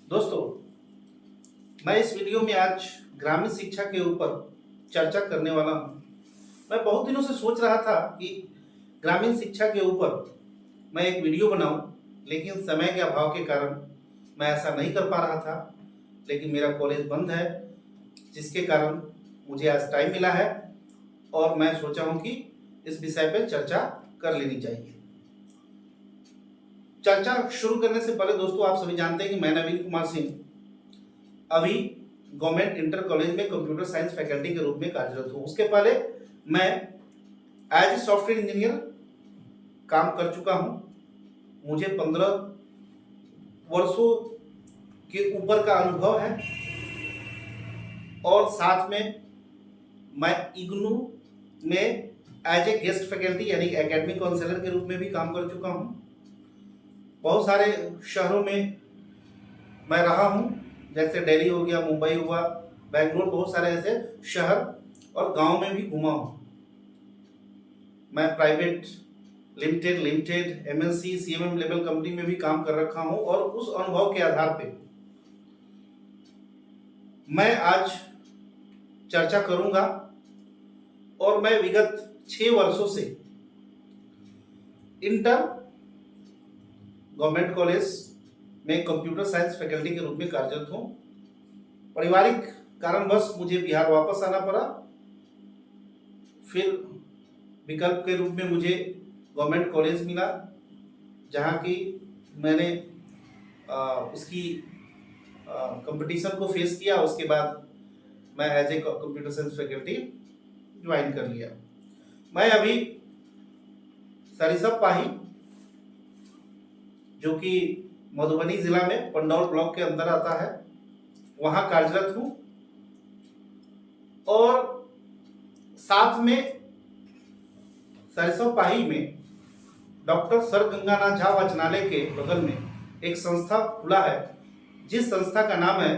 दोस्तों, मैं इस वीडियो में आज ग्रामीण शिक्षा के ऊपर चर्चा करने वाला हूँ। मैं बहुत दिनों से सोच रहा था कि ग्रामीण शिक्षा के ऊपर मैं एक वीडियो बनाऊं, लेकिन समय के अभाव के कारण मैं ऐसा नहीं कर पा रहा था। लेकिन मेरा कॉलेज बंद है, जिसके कारण मुझे आज टाइम मिला है और मैं सोचा हूँ कि इस विषय पर चर्चा कर लेनी चाहिए। चर्चा शुरू करने से पहले दोस्तों, आप सभी जानते हैं कि मैं नवीन कुमार सिंह अभी गवर्नमेंट इंटर कॉलेज में कंप्यूटर साइंस फैकल्टी के रूप में कार्यरत हूँ। उसके पहले मैं एज ए सॉफ्टवेयर इंजीनियर काम कर चुका हूँ। मुझे 15 वर्षों के ऊपर का अनुभव है और साथ में मैं इग्नू में एज ए गेस्ट फैकल्टी यानी एकेडमिक काउंसलर के रूप में भी काम कर चुका हूँ। बहुत सारे शहरों में मैं रहा हूँ, जैसे दिल्ली हो गया, मुंबई हुआ, बेंगलोर, बहुत सारे ऐसे शहर और गांव में भी घूमा हूँ। मैं private, limited, MNC, CMM level company में भी काम कर रखा हूँ और उस अनुभव के आधार पे मैं आज चर्चा करूंगा। और मैं विगत 6 वर्षों से इंटर गवर्नमेंट कॉलेज में कंप्यूटर साइंस फैकल्टी के रूप में कार्यरत हूँ। पारिवारिक कारणवश मुझे बिहार वापस आना पड़ा। फिर विकल्प के रूप में मुझे गवर्नमेंट कॉलेज मिला, जहाँ की मैंने उसकी कंपटीशन को फेस किया। उसके बाद मैं as a computer science faculty join कर लिया। मैं अभी सरिसप पाही, जो कि मधुबनी जिला में पंडौल ब्लॉक के अंदर आता है, वहां कार्यरत हूं। और साथ में सरिसप पाही में डॉक्टर सर गंगानाथ झा वाचनालय के बगल में एक संस्था खुला है, जिस संस्था का नाम है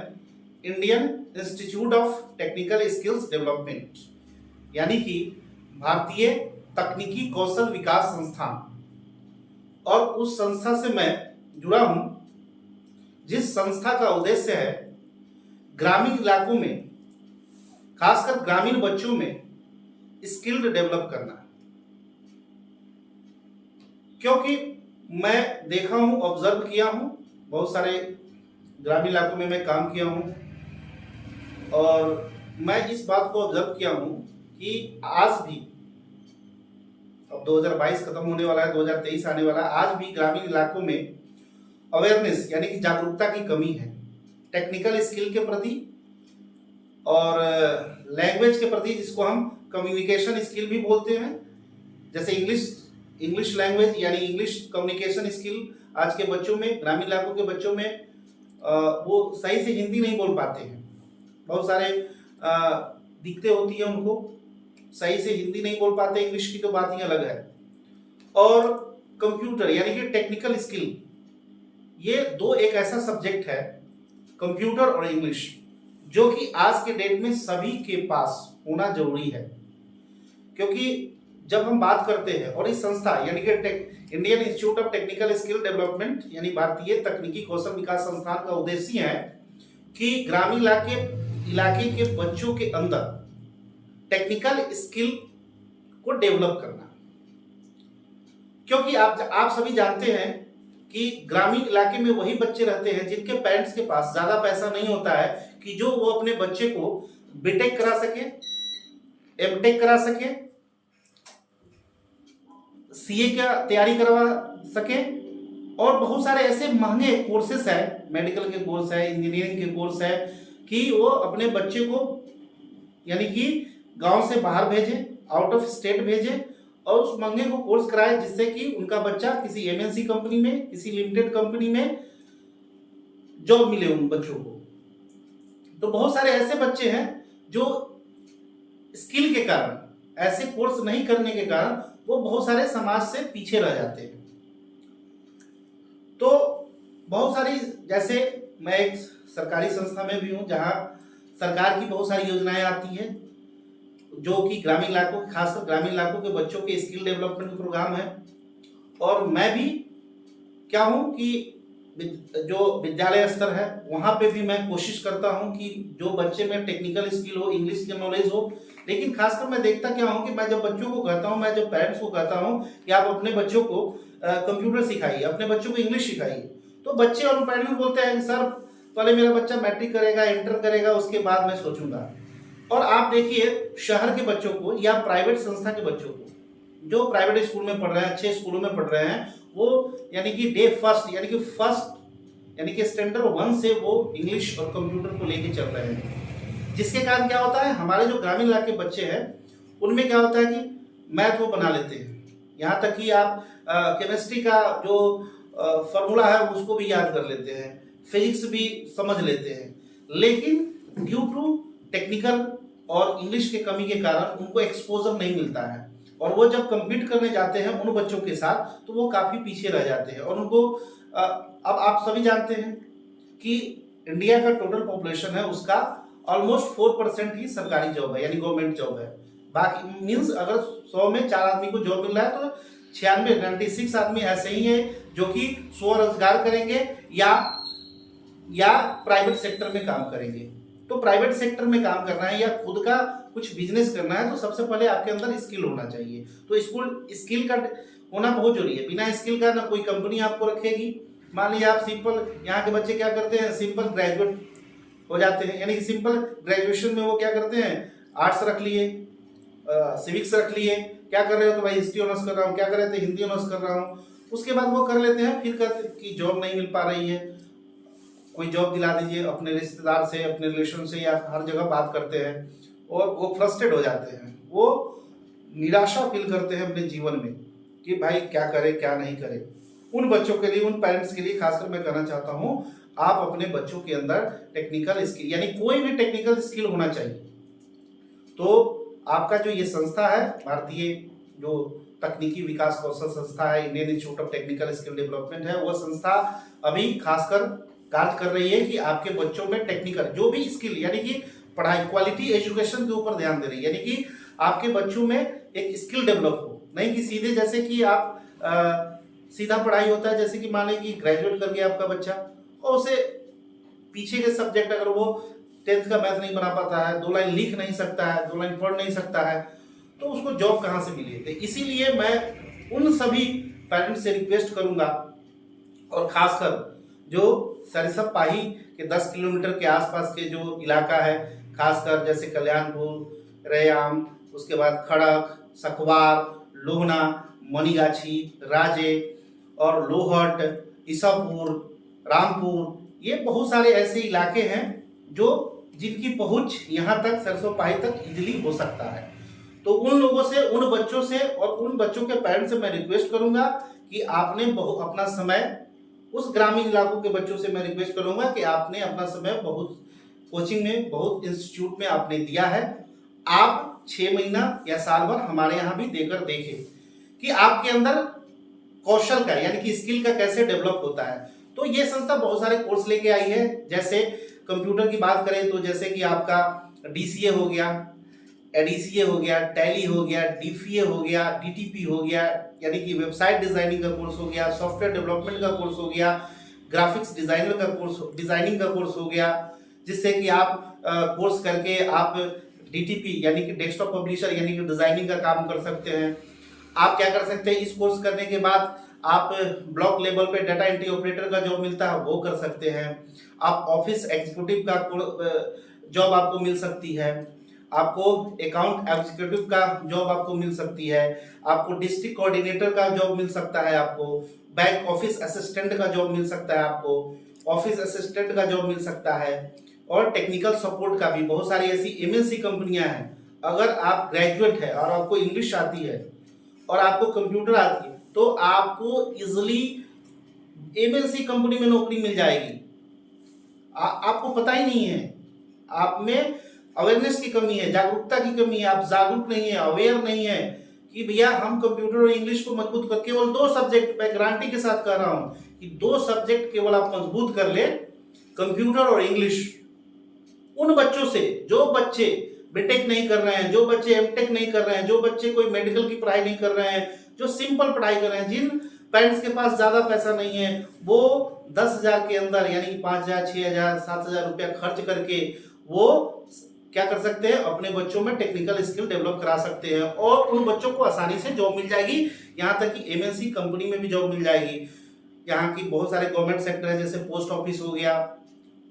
Indian institute of technical skills development, यानी कि भारतीय तकनीकी कौशल विकास संस्थान। और उस संस्था से मैं जुड़ा हूं, जिस संस्था का उद्देश्य है ग्रामीण इलाकों में, खासकर ग्रामीण बच्चों में स्किल्ड डेवलप करना। क्योंकि मैं देखा हूं, ऑब्जर्व किया हूं, बहुत सारे ग्रामीण इलाकों में मैं काम किया हूं और मैं इस बात को ऑब्जर्व किया हूं कि आज भी, अब 2022 खत्म होने वाला है, 2023 आने वाला है, आज भी ग्रामीण इलाकों में अवेयरनेस यानी कि जागरूकता की कमी है टेक्निकल स्किल के प्रति और लैंग्वेज के प्रति, जिसको हम कम्युनिकेशन स्किल भी बोलते हैं। जैसे इंग्लिश लैंग्वेज यानी इंग्लिश कम्युनिकेशन स्किल आज के बच्चों में, ग्रामीण इलाकों के बच्चों में वो सही से हिंदी नहीं बोल पाते हैं। बहुत सारे दिक्कतें होती हैं, उनको सही से हिंदी नहीं बोल पाते। इंग्लिश की तो बात ही अलग है। और कंप्यूटर यानी कि टेक्निकल स्किल, ये दो एक ऐसा सब्जेक्ट है, कंप्यूटर और इंग्लिश, जो कि आज के डेट में सभी के पास होना जरूरी है। क्योंकि जब हम बात करते हैं, और इस संस्था यानी कि Indian institute of technical skill development यानी भारतीय तकनीकी कौशल विकास संस्थान का उद्देश्य है कि ग्रामीण इलाके के बच्चों के अंदर टेक्निकल स्किल को डेवलप करना। क्योंकि आप सभी जानते हैं कि ग्रामीण इलाके में वही बच्चे रहते हैं जिनके पेरेंट्स के पास ज्यादा पैसा नहीं होता है कि जो वो अपने बच्चे को बीटेक करा सके, एमटेक करा सके, सीए का तैयारी करवा सके। और बहुत सारे ऐसे महंगे कोर्सेस है, मेडिकल के कोर्स है, इंजीनियरिंग के कोर्स है, कि वो अपने बच्चे को यानी कि गांव से बाहर भेजे, आउट ऑफ स्टेट भेजे और उस महंगे को कोर्स कराए, जिससे कि उनका बच्चा किसी एमएनसी कंपनी में, किसी लिमिटेड कंपनी में जॉब मिले उन बच्चों को। तो बहुत सारे ऐसे बच्चे हैं जो स्किल के कारण, ऐसे कोर्स नहीं करने के कारण, वो बहुत सारे समाज से पीछे रह जाते हैं। तो बहुत सारी, जैसे मैं एक सरकारी संस्था में भी हूँ, जहाँ सरकार की बहुत सारी योजनाएं आती हैं, जो कि ग्रामीण इलाकों, खासकर ग्रामीण इलाकों के बच्चों के स्किल डेवलपमेंट प्रोग्राम है। और मैं भी क्या हूँ कि जो विद्यालय स्तर है वहाँ पे भी मैं कोशिश करता हूँ कि जो बच्चे में टेक्निकल स्किल हो, इंग्लिश की नॉलेज हो। लेकिन खासकर मैं देखता क्या हूँ कि मैं जब बच्चों को कहता हूँ, मैं जब पेरेंट्स को कहता हूँ कि आप अपने बच्चों को कंप्यूटर सिखाइए, अपने बच्चों को इंग्लिश सिखाइए, तो बच्चे और पेरेंट्स बोलते हैं कि सर पहले मेरा बच्चा मैट्रिक करेगा, इंटर करेगा, उसके बाद मैं सोचूंगा। और आप देखिए शहर के बच्चों को या प्राइवेट संस्था के बच्चों को, जो प्राइवेट स्कूल में पढ़ रहे हैं, अच्छे स्कूलों में पढ़ रहे हैं, वो यानी कि डे फर्स्ट यानी कि स्टैंडर्ड 1 से वो इंग्लिश और कंप्यूटर को लेके चल रहे हैं। जिसके कारण क्या होता है, हमारे जो ग्रामीण इलाके के बच्चे हैं उनमें क्या होता है कि मैथ वो बना लेते हैं, यहाँ तक कि आप केमिस्ट्री का जो फॉर्मूला है उसको भी याद कर लेते हैं, फिजिक्स भी समझ लेते हैं। लेकिन ड्यू टू टेक्निकल और इंग्लिश के कमी के कारण उनको एक्सपोजर नहीं मिलता है, और वो जब कम्पीट करने जाते हैं उन बच्चों के साथ तो वो काफ़ी पीछे रह जाते हैं। और उनको अब आप सभी जानते हैं कि इंडिया का टोटल पॉपुलेशन है उसका ऑलमोस्ट 4% ही सरकारी जॉब है, यानी गवर्नमेंट जॉब है। बाकी मीन्स अगर 100 में 4 आदमी को जॉब मिल रहा है तो 96 आदमी ऐसे ही है जो कि स्वरोजगार करेंगे या प्राइवेट सेक्टर में काम करेंगे। तो प्राइवेट सेक्टर में काम करना है या खुद का कुछ बिजनेस करना है तो सबसे पहले आपके अंदर स्किल होना चाहिए। तो स्किल का होना बहुत जरूरी है। बिना स्किल का ना कोई कंपनी आपको रखेगी। मान लीजिए आप सिंपल, यहाँ के बच्चे क्या करते हैं, सिंपल ग्रेजुएट हो जाते हैं, यानी कि सिंपल ग्रेजुएशन में वो क्या करते हैं, आर्ट्स रख लिए, सिविक्स रख लिए, क्या कर रहे हो तो भाई हिस्ट्री ऑनर्स कर रहा हूँ, क्या कर रहे थे हिंदी ऑनर्स कर रहा हूँ। उसके बाद वो कर लेते हैं, फिर कहते कि जॉब नहीं मिल पा रही है, कोई जॉब दिला दीजिए, अपने रिश्तेदार से, अपने रिलेशन से, या हर जगह बात करते हैं और वो फ्रस्ट्रेट हो जाते हैं, वो निराशा फील करते हैं अपने जीवन में कि भाई क्या करे क्या नहीं करे। उन बच्चों के लिए, उन पेरेंट्स के लिए खासकर मैं कहना चाहता हूँ, आप अपने बच्चों के अंदर टेक्निकल स्किल यानी कोई भी टेक्निकल स्किल होना चाहिए। तो आपका जो ये संस्था है, भारतीय जो तकनीकी विकास कौशल संस्था है, Indian institute of technical skill development है, वो संस्था अभी खासकर कार्य कर रही है कि आपके बच्चों में टेक्निकल जो भी स्किल यानी कि पढ़ाई, क्वालिटी एजुकेशन के ऊपर ध्यान दे रही है, यानी कि आपके बच्चों में एक स्किल डेवलप हो, नहीं कि सीधे जैसे कि आप सीधा पढ़ाई होता है, जैसे कि मान लें कि ग्रेजुएट कर गया आपका बच्चा और उसे पीछे के सब्जेक्ट अगर वो 10th का मैथ नहीं बना पाता है, 2 लाइन लिख नहीं सकता है, 2 लाइन पढ़ नहीं सकता है, तो उसको जॉब कहाँ से मिली। तो इसीलिए मैं उन सभी पेरेंट्स से रिक्वेस्ट करूंगा, और खासकर जो सरिसप पाही के 10 किलोमीटर के आसपास के जो इलाका है, खासकर जैसे कल्याणपुर, रैयाम, उसके बाद खड़क, सखवार, लोहना, मनीगाछी, राजे और लोहट, ईसापुर, रामपुर, ये बहुत सारे ऐसे इलाके हैं जो जिनकी पहुंच यहाँ तक सरसों पाही तक इजीली हो सकता है। तो उन लोगों से, उन बच्चों से और उन बच्चों के पेरेंट्स से मैं रिक्वेस्ट करूंगा कि आपने अपना समय, उस ग्रामीण इलाकों के बच्चों से मैं रिक्वेस्ट करूंगा कि आपने अपना समय बहुत कोचिंग में, बहुत इंस्टीट्यूट में आपने दिया है। आप 6 महीना या साल भर हमारे यहाँ भी देकर देखें कि आपके अंदर कौशल का यानी कि स्किल का कैसे डेवलप होता है। तो ये संस्था बहुत सारे कोर्स लेके आई है। जैसे कंप्यूटर की बात करें तो जैसे कि आपका DCA हो गया, ADCA हो गया, टैली हो गया, DFA हो गया, DTP हो गया, यानी कि वेबसाइट डिजाइनिंग का कोर्स हो गया, सॉफ्टवेयर डेवलपमेंट का कोर्स हो गया, ग्राफिक्स डिजाइनर का कोर्स, डिजाइनिंग का कोर्स हो गया, जिससे कि आप कोर्स करके आप DTP यानी कि डेस्कटॉप पब्लिशर यानी कि डिजाइनिंग का काम कर सकते हैं। आप क्या कर सकते हैं, इस कोर्स करने के बाद आप ब्लॉक लेवल पे डाटा एंट्री ऑपरेटर का जॉब मिलता है वो कर सकते हैं। आप ऑफिस एग्जीक्यूटिव का जॉब आपको मिल सकती है, आपको अकाउंट एग्जीक्यूटिव का जॉब आपको मिल सकती है, आपको डिस्ट्रिक्ट कोऑर्डिनेटर का जॉब मिल सकता है, आपको बैंक ऑफिस असिस्टेंट का जॉब मिल सकता है, आपको ऑफिस असिस्टेंट का जॉब मिल सकता है, और टेक्निकल सपोर्ट का भी। बहुत सारी ऐसी MNC कंपनियां हैं, अगर आप ग्रेजुएट है और आपको इंग्लिश आती है और आपको कंप्यूटर आती है तो आपको इजिली MNC कंपनी में नौकरी मिल जाएगी। आपको पता ही नहीं है, आप में अवेयरनेस की कमी है, जागरूकता की कमी है, आप जागरूक नहीं है, अवेयर नहीं है कि भैया हम कंप्यूटर और इंग्लिश को मजबूत कर, केवल 2 सब्जेक्ट, मैं गारंटी के साथ कह रहा हूं कि 2 सब्जेक्ट केवल आप मजबूत कर ले, कंप्यूटर और इंग्लिश। उन बच्चों से, जो बच्चे बीटेक नहीं कर रहे हैं, जो बच्चे MTech नहीं कर रहे हैं, जो बच्चे कोई मेडिकल की पढ़ाई नहीं कर रहे हैं, जो सिंपल पढ़ाई कर रहे हैं, जिन पेरेंट्स के पास ज़्यादा पैसा नहीं है, वो 10,000 के अंदर यानी कि 5,000, 6,000, 7,000 रुपया खर्च करके वो क्या कर सकते हैं, अपने बच्चों में टेक्निकल स्किल डेवलप करा सकते हैं और उन बच्चों को आसानी से जॉब मिल जाएगी। यहाँ तक कि एमएनसी कंपनी में भी जॉब मिल जाएगी। यहाँ की बहुत सारे गवर्नमेंट सेक्टर है, जैसे पोस्ट ऑफिस हो गया,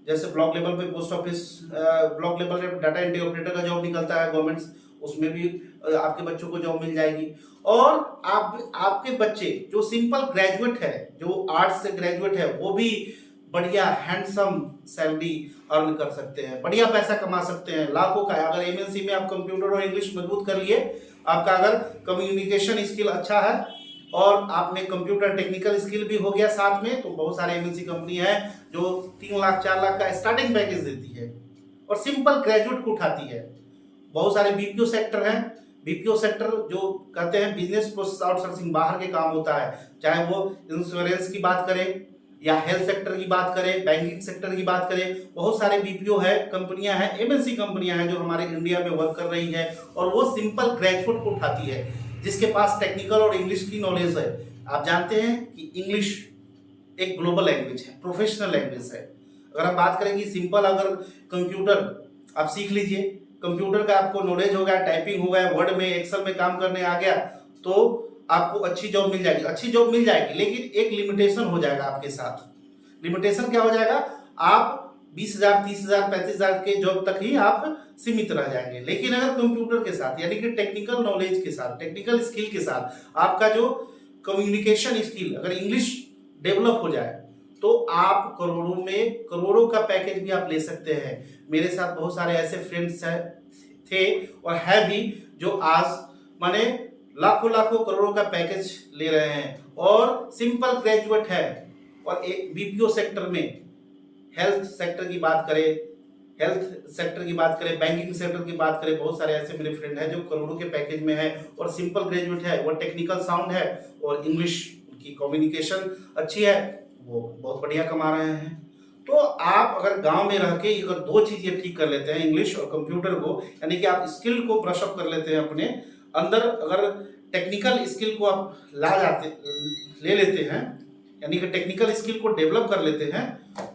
जैसे ब्लॉक लेवल पे पोस्ट ऑफिस, ब्लॉक लेवल पे डाटा एंट्री ऑपरेटर का जॉब निकलता है गवर्नमेंट, उसमें भी आपके बच्चों को जॉब मिल जाएगी। और आपके बच्चे जो सिंपल ग्रेजुएट है, जो आर्ट्स से ग्रेजुएट है, वो भी बढ़िया हैंडसम सैलरी अर्न कर सकते हैं, बढ़िया पैसा कमा सकते हैं, लाखों का। अगर एमएनसी में आप कंप्यूटर और इंग्लिश मजबूत कर लिए, आपका अगर कम्युनिकेशन स्किल अच्छा है और आपने कंप्यूटर टेक्निकल स्किल भी हो गया साथ में, तो बहुत सारे एमएनसी कंपनी है जो 3 लाख 4 लाख का स्टार्टिंग पैकेज देती है और सिंपल ग्रेजुएट को उठाती है। बहुत सारे बीपीओ सेक्टर हैं, बीपीओ सेक्टर जो कहते हैं बिजनेस प्रोसेस आउटसोर्सिंग, बाहर के काम होता है, चाहे वो इंश्योरेंस की बात करें या हेल्थ सेक्टर की बात करें, बैंकिंग सेक्टर की बात करें, बहुत सारे बीपीओ है, कंपनियां हैं, एमएनसी कंपनियां हैं जो हमारे इंडिया में वर्क कर रही है और वो सिंपल ग्रेजुएट को उठाती है जिसके पास टेक्निकल और इंग्लिश की नॉलेज है। आप जानते हैं कि इंग्लिश एक ग्लोबल लैंग्वेज है, प्रोफेशनल लैंग्वेज है। अगर हम बात करें कि सिंपल अगर कंप्यूटर आप सीख लीजिए, कंप्यूटर का आपको नॉलेज हो गया, टाइपिंग हो गया, वर्ड में एक्सेल में काम करने आ गया, तो आपको अच्छी जॉब मिल जाएगी, अच्छी जॉब मिल जाएगी। लेकिन एक लिमिटेशन हो जाएगा आपके साथ। लिमिटेशन क्या हो जाएगा, आप 20,000, 30,000, 35,000 के जॉब तक ही आप सीमित रह जाएंगे। लेकिन अगर कंप्यूटर के साथ यानी कि टेक्निकल नॉलेज के साथ, टेक्निकल स्किल के साथ आपका जो कम्युनिकेशन स्किल, अगर इंग्लिश डेवलप हो जाए, तो आप करोड़ों में करोड़ों का पैकेज भी आप ले सकते हैं। मेरे साथ बहुत सारे ऐसे फ्रेंड्स थे और है भी जो आज माने लाखों लाखों करोड़ों का पैकेज ले रहे हैं और सिंपल ग्रेजुएट है। और एक बीपीओ सेक्टर में, हेल्थ सेक्टर की बात करें, बैंकिंग सेक्टर की बात करें, बहुत सारे ऐसे मेरे फ्रेंड हैं जो करोड़ों के पैकेज में है और सिंपल ग्रेजुएट है, वो टेक्निकल साउंड है और इंग्लिश की कम्युनिकेशन अच्छी है, वो बहुत बढ़िया कमा रहे हैं। तो आप अगर गांव में रह के अगर 2 चीजें ठीक कर लेते हैं, इंग्लिश और कंप्यूटर को, यानी कि आप स्किल को ब्रश अप कर लेते हैं अपने अंदर, अगर टेक्निकल स्किल को आप ले लेते हैं, यानी कि टेक्निकल स्किल को डेवलप कर लेते हैं,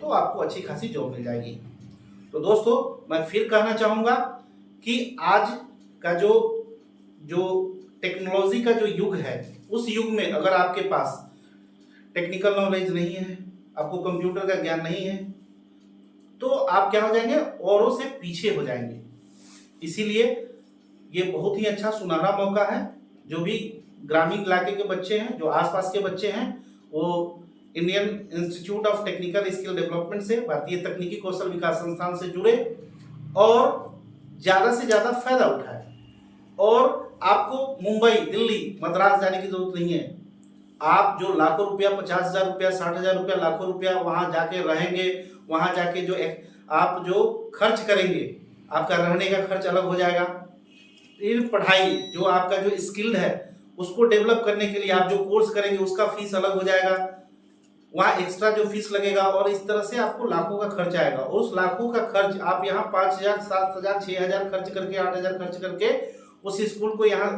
तो आपको अच्छी खासी जॉब मिल जाएगी। तो दोस्तों, मैं फिर कहना चाहूँगा कि आज का जो टेक्नोलॉजी का जो युग है, उस युग में अगर आपके पास टेक्निकल नॉलेज नहीं है, आपको कंप्यूटर का ज्ञान नहीं है, तो आप क्या हो जाएंगे, औरों से पीछे हो जाएंगे। इसीलिए ये बहुत ही अच्छा सुनहरा मौका है। जो भी ग्रामीण इलाके के बच्चे हैं, जो आसपास के बच्चे हैं, वो Indian institute of technical skill development से, भारतीय तकनीकी कौशल विकास संस्थान से जुड़े और ज़्यादा से ज़्यादा फायदा उठाए। और आपको मुंबई, दिल्ली, मद्रास जाने की जरूरत नहीं है। आप जो लाखों रुपया, 50,000 रुपया, 60,000 रुपया, लाखों रुपया वहाँ जाके रहेंगे, वहाँ जाके आप जो खर्च करेंगे, आपका रहने का खर्च अलग हो जाएगा। फिर पढ़ाई, जो आपका जो स्किल्ड है उसको डेवलप करने के लिए आप जो कोर्स करेंगे उसका फीस अलग हो जाएगा, वहाँ एक्स्ट्रा जो फीस लगेगा, और इस तरह से आपको लाखों का खर्च आएगा। और उस लाखों का खर्च आप यहाँ 5,000, 7,000, 6,000 खर्च करके, 8,000 खर्च करके उस स्कूल को यहाँ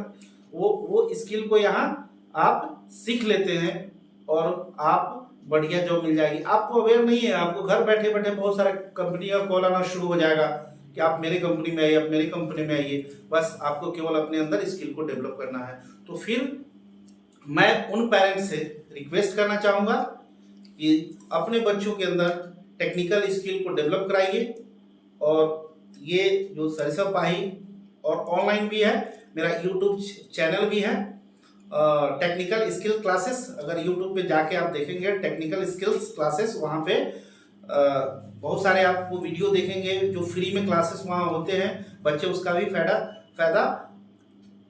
वो स्किल को यहाँ आप सीख लेते हैं और आप बढ़िया जॉब मिल जाएगी। आपको अवेयर नहीं है, आपको घर बैठे बैठे बहुत सारे कंपनी का कॉल आना शुरू हो जाएगा कि आप मेरे कंपनी में आइए, आप मेरी कंपनी में आइए। बस आपको केवल अपने अंदर स्किल को डेवलप करना है। तो फिर मैं उन पेरेंट्स से रिक्वेस्ट करना चाहूँगा कि अपने बच्चों के अंदर टेक्निकल स्किल को डेवलप कराइए। और ये जो सरसपाही और ऑनलाइन भी है, मेरा यूट्यूब चैनल भी है टेक्निकल स्किल क्लासेस। अगर यूट्यूब पे जाके आप देखेंगे टेक्निकल स्किल्स क्लासेस, वहाँ पे बहुत सारे आपको वीडियो देखेंगे जो फ्री में क्लासेस वहाँ होते हैं। बच्चे उसका भी फायदा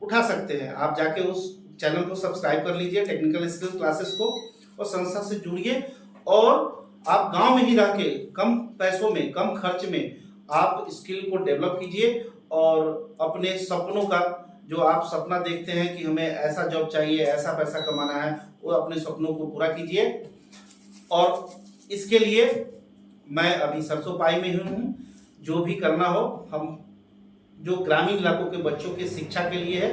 उठा सकते हैं। आप जाके उस चैनल को सब्सक्राइब कर लीजिए, टेक्निकल स्किल क्लासेस को, और संस्था से जुड़िए। और आप गांव में ही रह के कम पैसों में, कम खर्च में आप स्किल को डेवलप कीजिए और अपने सपनों का, जो आप सपना देखते हैं कि हमें ऐसा जॉब चाहिए, ऐसा पैसा कमाना है, वो अपने सपनों को पूरा कीजिए। और इसके लिए मैं अभी सरसोपाई में ही हूँ। जो भी करना हो, हम जो ग्रामीण इलाकों के बच्चों के शिक्षा के लिए है,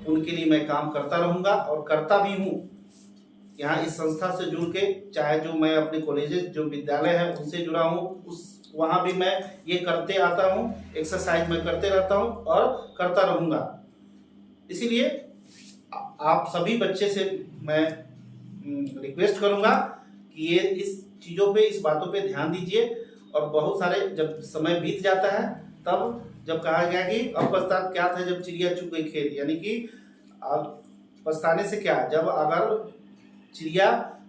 उनके लिए मैं काम करता रहूँगा और करता भी हूँ। यहाँ इस संस्था से जुड़ के, चाहे जो मैं अपने कॉलेजेस जो विद्यालय है उनसे जुड़ा हूँ, उस वहाँ भी मैं ये करते आता हूँ, एक्सरसाइज मैं करते रहता हूँ और करता रहूँगा। इसीलिए आप सभी बच्चे से मैं रिक्वेस्ट करूँगा कि ये इस चीज़ों पे, इस बातों पे ध्यान दीजिए। और बहुत सारे जब समय बीत जाता है तब जब कहा गया कि अब पछतात क्या था जब चिड़िया चुग गई खेत, यानी कि अब पछताने से क्या, जब अगर चिड़िया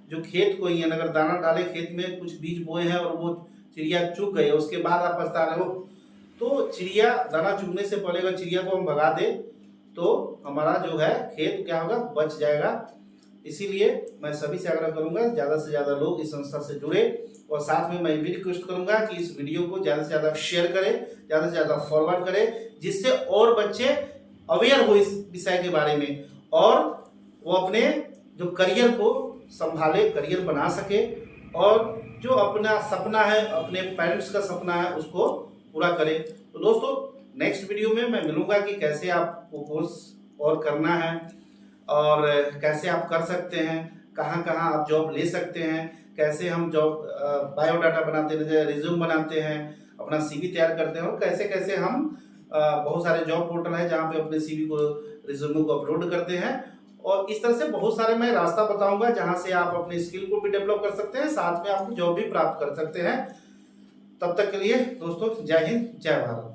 जो खेत को ही अगर दाना डाले खेत में, कुछ बीज बोए हैं और वो चिड़िया चुग गई, उसके बाद आप पछता रहे हो, तो चिड़िया दाना चुगने से पहले अगर चिड़िया को हम भगा दें तो हमारा जो है खेत क्या होगा, बच जाएगा। इसीलिए मैं सभी से आग्रह करूंगा ज़्यादा से ज़्यादा लोग इस संस्था से जुड़े, और साथ में मैं भी रिक्वेस्ट करूंगा कि इस वीडियो को ज़्यादा से ज़्यादा शेयर करें, ज़्यादा से ज़्यादा फॉरवर्ड करें, जिससे और बच्चे अवेयर हो इस विषय के बारे में और वो अपने जो करियर को संभाले, करियर बना सके, और जो अपना सपना है, अपने पेरेंट्स का सपना है, उसको पूरा करे। तो दोस्तों नेक्स्ट वीडियो में मैं मिलूंगा कि कैसे आपको कोर्स और करना है और कैसे आप कर सकते हैं, कहाँ कहाँ आप जॉब ले सकते हैं, कैसे हम जॉब बायोडाटा बनाते हैं, रिज्यूम बनाते हैं, अपना सीवी तैयार करते हैं, और कैसे कैसे हम बहुत सारे जॉब पोर्टल है जहाँ पे अपने सीवी को, रिज्यूम को अपलोड करते हैं। और इस तरह से बहुत सारे मैं रास्ता बताऊंगा जहाँ से आप अपने स्किल को भी डेवलप कर सकते हैं, साथ में आप जॉब भी प्राप्त कर सकते हैं। तब तक के लिए दोस्तों जय हिंद, जय भारत।